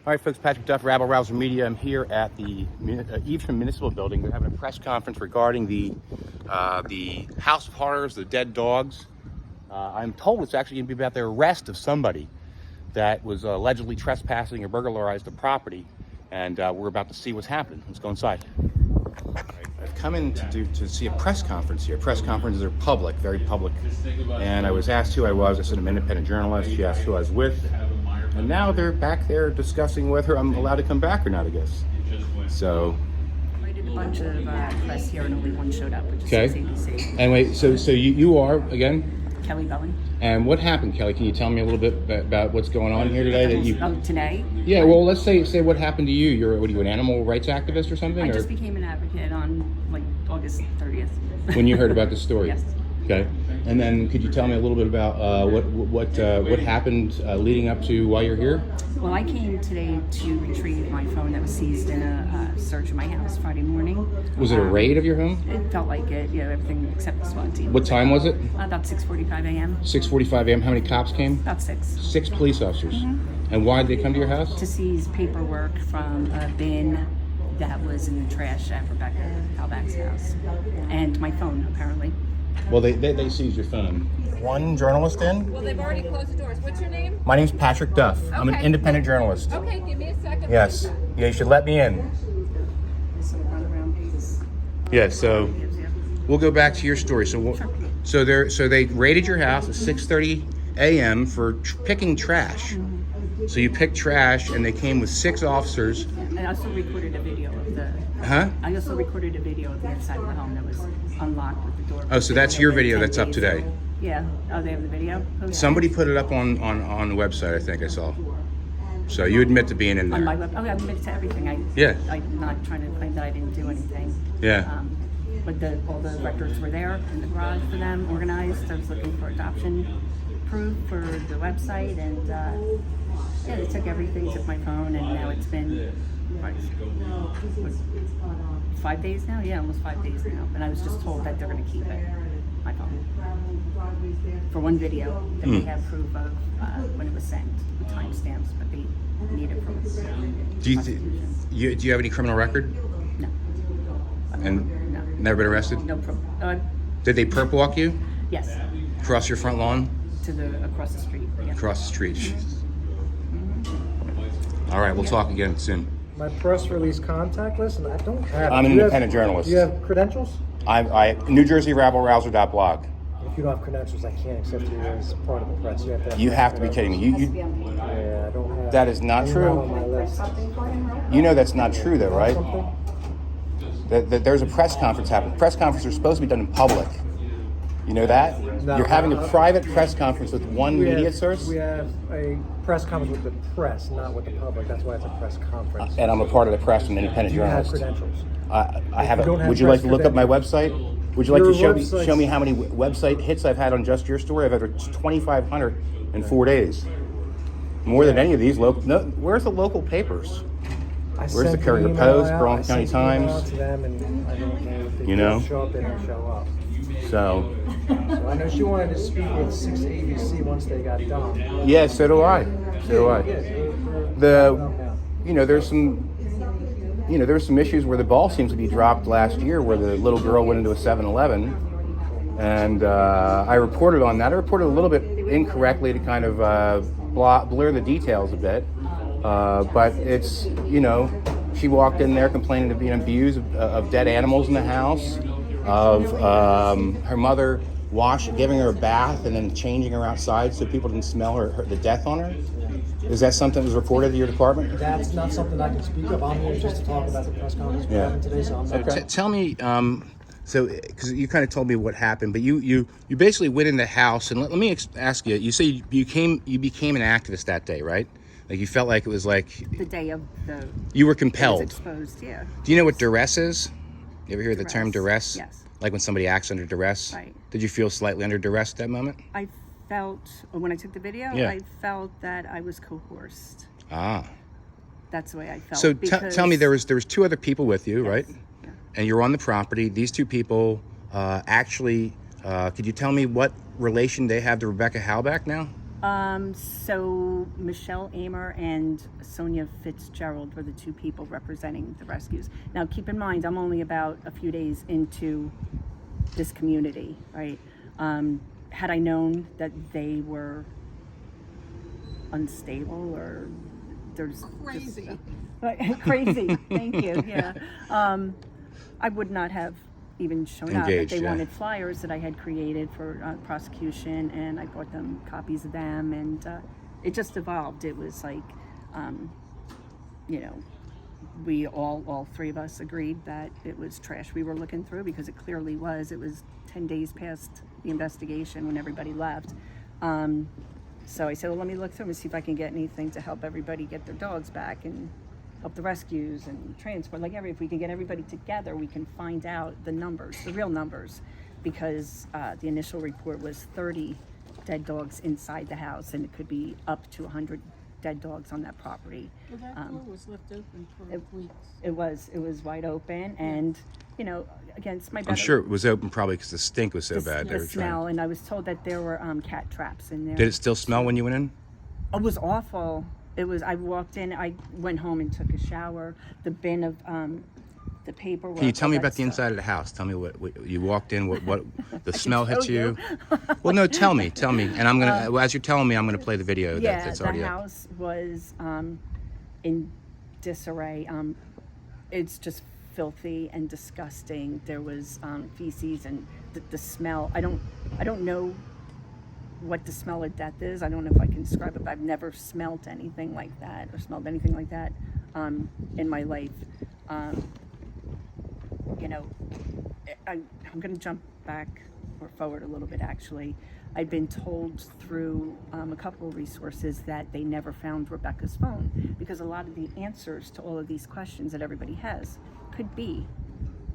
All right, folks, Patrick Duff, Rabble Rouser Media. I'm here at the Evesham Municipal Building. We're having a press conference regarding the House of Horrors, the dead dogs. I'm told it's actually going to be about the arrest of somebody that was allegedly trespassing or burglarized the property, and we're about to see what's happening. Let's go inside. All right, I've come in to see a press conference here. Press conferences are public, very public, and I was asked who I was. I said I'm an independent journalist. She asked who I was with. And now they're back there discussing whether I'm allowed to come back or not, I guess. So. I did a bunch of press here and only one showed up, which is Okay. ABC. Anyway, so you are, again? Kelli Bowen. And what happened, Kelly? Can you tell me a little bit about what's going on here today? Today? Yeah, well, let's say what happened to you. What are you, an animal rights activist or something? I just became an advocate on August 30th. When you heard about the story? Yes. Okay. And then could you tell me a little bit about what happened leading up to why you're here? Well, I came today to retrieve my phone that was seized in a search of my house Friday morning. Was it a raid of your home? It felt like it, everything except the SWAT team. What time was it? About 6:45 a.m. 6:45 a.m. How many cops came? About 6. 6 police officers. And why did they come to your house? To seize paperwork from a bin that was in the trash at Rebecca Halbach's house. And my phone, apparently. Well, they seized your phone. One journalist in? Well, they've already closed the doors. What's your name? My name's Patrick Duff. I'm an Okay. independent journalist. Okay, give me a second. Yes. Yeah, you should let me in. Yeah, so we'll go back to your story. So they raided your house at 6:30 a.m. for picking trash. So you picked trash, and they came with 6 officers. I also recorded a video of the. Huh? I also recorded a video of the inside of the home that was unlocked with the door. Oh, so that's your video that's up today. Yeah. Oh, they have the video. Okay. Somebody put it up on the website. I think I saw. So you admit to being in On my there. web. Oh, I admit to everything. I'm not trying to claim that I didn't do anything. Yeah. But all the records were there in the garage for them, organized. I was looking for adoption proof for the website, and they took everything, took my phone, and now it's been 5 days now? Yeah, almost 5 days now. And I was just told that they're going to keep it, my phone, for one video that they have proof of when it was sent, with timestamps, but they need it from Do you have any criminal record? No. And No. never been arrested? No proof. Did they perp walk you Yes, across your front lawn? across the street. Yeah. Across the street. All right, we'll talk again soon. My press release contact list, and I don't have. I'm an independent journalist. Do you have credentials? I New Jersey Rabble Rouser.blog. If you don't have credentials, I can't accept you as part of the press. You have to be kidding me. Yeah, I don't have. That is not I'm true. Not on my list. You know that's not true, though, right? That there's a press conference happening. Press conferences are supposed to be done in public. You know that? No. You're having a private press conference with one media source? We have a press conference with the press, not with the public. That's why it's a press conference. And I'm a part of the press and an independent Do you have journalist. credentials? I have you don't have would you like press to look up my website? Would you like Your to show website's- me how many website hits I've had on just your story? I've had 2,500 in 4 days. More than any of these local. No, where's the local papers? Where's the Courier Post, Burlington County Times? To them, and I don't know if they You know? show up. They don't show up. So, So I know she wanted to speak with 6 ABC once they got done. yeah, so do I. So do I. There's some issues where the ball seems to be dropped last year, where the little girl went into a 7-Eleven, and I reported on that. I reported a little bit incorrectly to kind of blur the details a bit, but it's, she walked in there complaining of being abused of dead animals in the house, of her mother giving her a bath and then changing her outside so people didn't smell the death on her. Is that something that was reported to your department? That's not something I can speak of. I'm here just to talk about the press conference we're having today, so I'm not. Okay. Tell me, because you kind of told me what happened, but you basically went in the house, and let me ask you. You say you became an activist that day, right? Like you felt like it was like The day of the. you were It was compelled. exposed, yeah. Do you know what duress is? You ever hear the term duress? Yes. Like when somebody acts under duress? Right. Did you feel slightly under duress at that moment? I felt, when I took the video, Yeah. I felt that I was coerced. Ah. That's the way I felt. So because- tell me, there was 2 other people with you, right? Yeah. And you're on the property. These 2 people actually, could you tell me what relation they have to Rebecca Halbach now? So Michelle Amer and Sonia Fitzgerald were the two people representing the rescues. Now, keep in mind, I'm only about a few days into this community, right? Had I known that they were unstable or there's Crazy. crazy, thank you, yeah. I would not have even shown up. But Engaged, they yeah. wanted flyers that I had created for prosecution, and I brought them copies of them, and it just evolved. It was like, you know, we all three of us agreed that it was trash we were looking through, because it clearly was. It was 10 days past the investigation when everybody left. So I said, well, let me look through them and see if I can get anything to help everybody get their dogs back and help the rescues and transport. Like if we can get everybody together, we can find out the numbers, the real numbers, because the initial report was 30 dead dogs inside the house, and it could be up to 100 dead dogs on that property. Well, that door was left open for weeks. It was wide open, and you know, again, it's my better. I'm sure it was open probably because the stink was so bad. They The were smell, and I was told that there were cat traps in there. Did it still smell when you went in? It was awful. It was. I walked in. I went home and took a shower. The bin of the paperwork. Can you tell all me that about the stuff. inside of the house? Tell me what you walked in. What the smell hit show you? you. Well, no, tell me, and I'm gonna. As you're telling me, I'm gonna play the video. Yeah, that's the already up. house was in disarray. It's just filthy and disgusting. There was feces and the smell. I don't know what the smell of death is. I don't know if I can describe it, but I've never smelled anything like that or smelled anything like that in my life. You know, I'm going to jump back or forward a little bit, actually. I'd been told through a couple of resources that they never found Rebecca's phone, because a lot of the answers to all of these questions that everybody has could be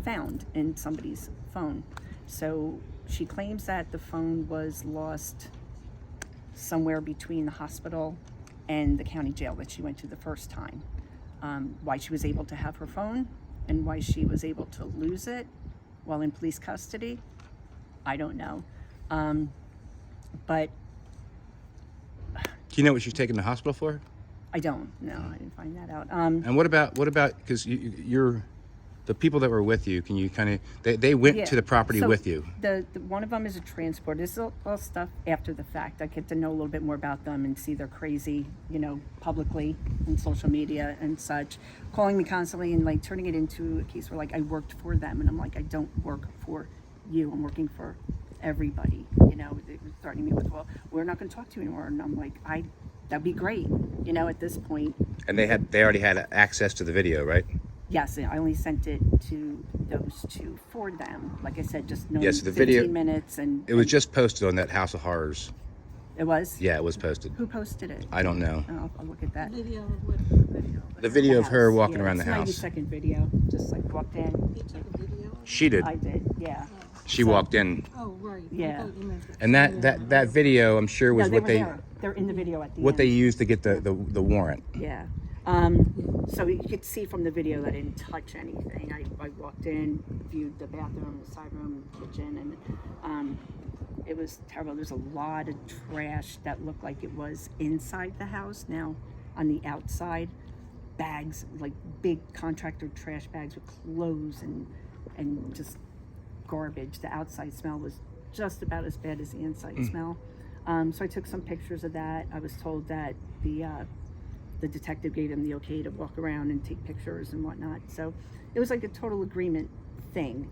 found in somebody's phone. So she claims that the phone was lost somewhere between the hospital and the county jail that she went to the first time. Why she was able to have her phone and why she was able to lose it while in police custody, I don't know. But Do you know what she's taken to the hospital for? I don't know. I didn't find that out. And what about because you're the people that were with you? Can you kind of they went Yeah. to the property So with you? The one of them is a transporter. This is all stuff after the fact. I get to know a little bit more about them and see they're crazy, you know, publicly in social media and such, calling me constantly and like turning it into a case where like I worked for them, and I'm like, I don't work for you. I'm working for everybody. You know, they were threatening me with, well, we're not going to talk to you anymore, and I'm like, that'd be great. You know, at this point. And they already had access to the video, right? Yes, I only sent it to those two for them. Like I said, just no Yes, the 15 video- minutes, and It was just posted on that House of Horrors. it was. Yeah, it was posted. Who posted it? I don't know. I'll look at that. Video of what? The video of her House. walking Yeah, around the it's a house. 90-second video. Just like walked in. He took a video of it? She did. I did. Yeah. She So- walked in, Oh, right. I Yeah. thought you meant the and that video, I'm sure, was No, they what were they there. They're in the video at the what end. they used to get the warrant. Yeah. So you could see from the video that I didn't touch anything. I walked in, viewed the bathroom, the side room, kitchen, and it was terrible. There's a lot of trash that looked like it was inside the house. Now, on the outside, bags, like big contractor trash bags with clothes and just garbage. The outside smell was just about as bad as the inside smell. So I took some pictures of that. I was told that the detective gave him the okay to walk around and take pictures and whatnot. So it was like a total agreement thing.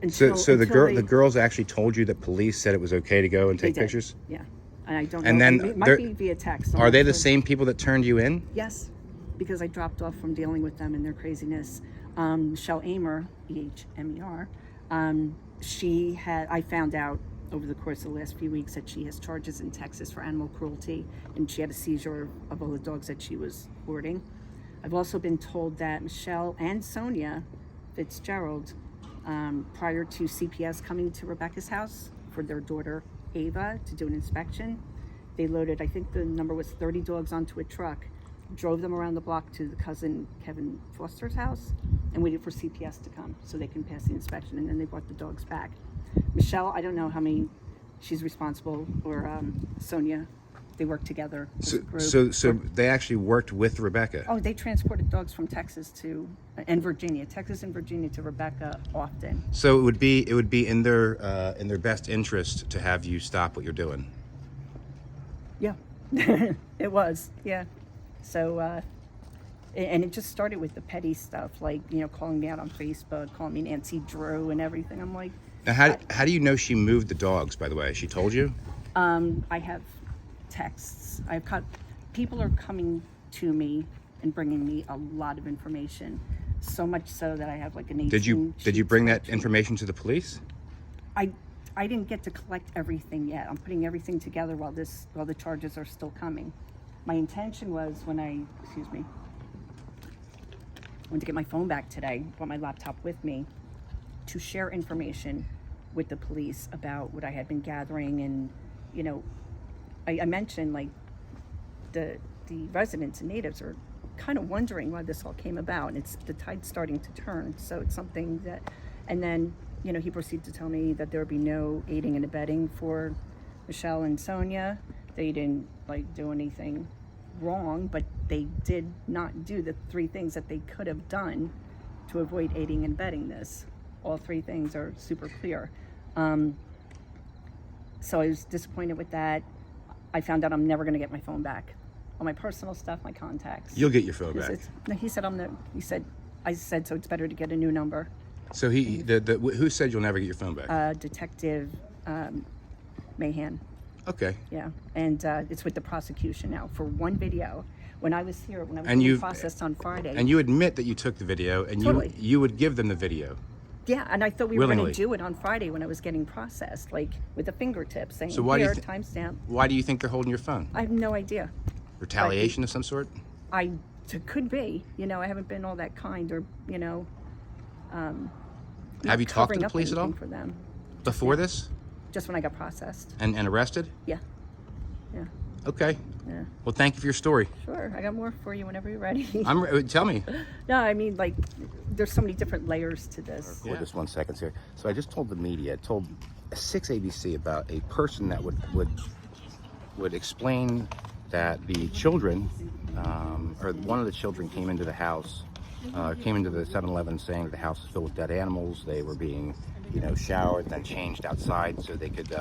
So until the girls actually told you that police said it was okay to go and they take did. pictures? Yeah, and I don't know. And then it might they're- be via text. I'm Are not they the sure. same people that turned you in? Yes, because I dropped off from dealing with them and their craziness. Michelle Amer, EHMER, I found out over the course of the last few weeks that she has charges in Texas for animal cruelty, and she had a seizure of all the dogs that she was hoarding. I've also been told that Michelle and Sonia Fitzgerald, prior to CPS coming to Rebecca's house for their daughter Ava to do an inspection, they loaded, I think the number was 30 dogs onto a truck, drove them around the block to the cousin Kevin Foster's house, and waited for CPS to come so they can pass the inspection, and then they brought the dogs back. Michelle, I don't know how many she's responsible, or Sonia. They work together as a group. So they actually worked with Rebecca. Oh, they transported dogs from Texas and Virginia to Rebecca often. So it would be in their best interest to have you stop what you're doing. Yeah, it was. Yeah. So, and it just started with the petty stuff, like, calling me out on Facebook, calling me Nancy Drew and everything. I'm like, Now, how do you know she moved the dogs, by the way? She told you? I have texts. People are coming to me and bringing me a lot of information, so much so that I have like an 18 Did you bring that spreadsheet. information to the police? I didn't get to collect everything yet. I'm putting everything together while the charges are still coming. My intention was when I went to get my phone back today, brought my laptop with me, to share information with the police about what I had been gathering. And I mentioned, like, the residents and natives are kind of wondering why this all came about, and it's the tide's starting to turn, so it's something that. And then he proceeded to tell me that there would be no aiding and abetting for Michelle and Sonia. They didn't do anything wrong, but they did not do the 3 things that they could have done to avoid aiding and abetting this. All 3 things are super clear. So I was disappointed with that. I found out I'm never going to get my phone back. All my personal stuff, my contacts. You'll get your phone back. No, he said I said so it's better to get a new number. So who said you'll never get your phone back? Detective Mahan. Okay. Yeah, and it's with the prosecution now for one video. When I was here, when I was And being processed on Friday. And you admit that you took the video, and Totally. you would give them the video. Yeah, and I thought we were going Willingly. to do it on Friday when I was getting processed, like with a fingertip saying, So why do you here, timestamp. Why do you think they're holding your phone? I have no idea. Retaliation of some sort? Could be. I haven't been all that kind, or Have you talked to covering the up police at all anything for them. before this? Just when I got processed. And arrested? Yeah. Yeah. Okay. Yeah. Well, thank you for your story. Sure. I got more for you whenever you're ready. Tell me. No, I mean, there's so many different layers to this. For just 1 second here. So I just told the media, I told 6 ABC about a person that would explain that the children, or one of the children came into the house, came into the 7-Eleven saying that the house was filled with dead animals. They were being, showered and then changed outside so they could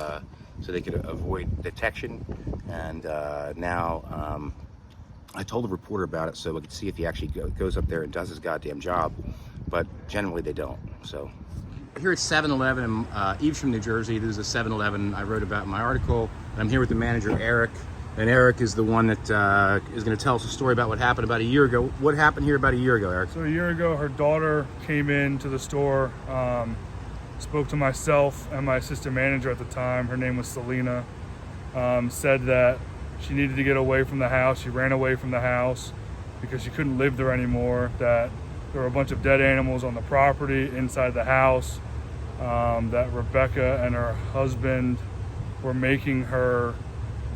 avoid detection. And now I told the reporter about it so we could see if he actually goes up there and does his goddamn job. But generally they don't. So here at 7-Eleven in Evesham, New Jersey. This is a 7-Eleven I wrote about in my article. And I'm here with the manager, Eric. And Eric is the one that is going to tell us a story about what happened about a year ago. What happened here about a year ago, Eric? So a year ago, her daughter came into the store, spoke to myself and my assistant manager at the time. Her name was Selena. Said that she needed to get away from the house. She ran away from the house because she couldn't live there anymore. That there were a bunch of dead animals on the property inside the house. That Rebecca and her husband were making her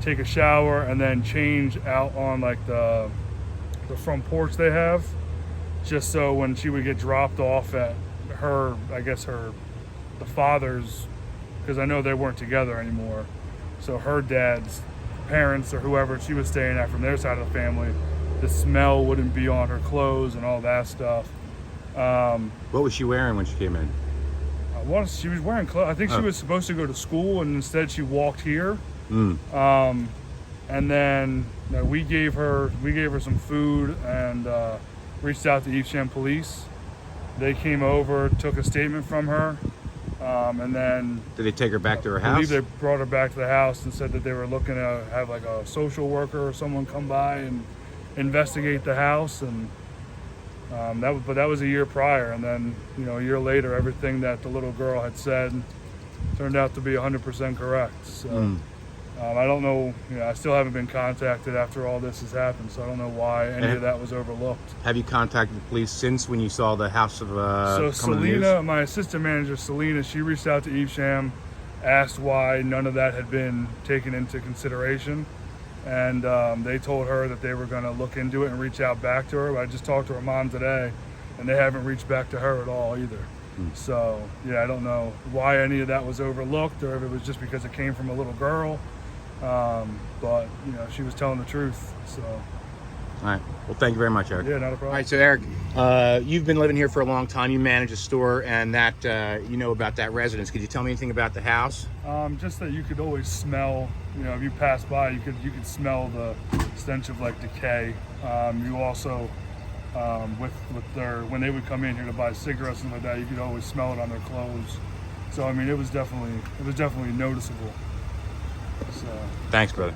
take a shower and then change out on the front porch they have, just so when she would get dropped off at the father's, because I know they weren't together anymore, so her dad's parents or whoever she was staying at from their side of the family, the smell wouldn't be on her clothes and all that stuff. What was she wearing when she came in? She was wearing clothes. I think she was supposed to go to school, and instead she walked here. And then we gave her some food and reached out to Evesham police. They came over, took a statement from her, and then Did they take her back to her I house? believe they brought her back to the house and said that they were looking to have a social worker or someone come by and investigate the house. And that was a year prior, and then a year later, everything that the little girl had said turned out to be 100% correct. So I don't know. I still haven't been contacted after all this has happened, so I don't know why any of that was overlooked. Have you contacted the police since when you saw the house of So Selena, my assistant manager, Selena, she reached out to Evesham, asked why none of that had been taken into consideration, and they told her that they were going to look into it and reach out back to her. But I just talked to her mom today, and they haven't reached back to her at all either. So yeah, I don't know why any of that was overlooked, or if it was just because it came from a little girl. But you know, she was telling the truth. So All right. Well, thank you very much, Eric. yeah, not a All problem. right, so Eric, you've been living here for a long time. You manage a store, and that you know about that residence. Could you tell me anything about the house? Just that you could always smell, you know, if you pass by, you could smell the stench of like decay. You also, with their, when they would come in here to buy cigarettes and like that, you could always smell it on their clothes. So I mean, it was definitely noticeable. So. Thanks, brother.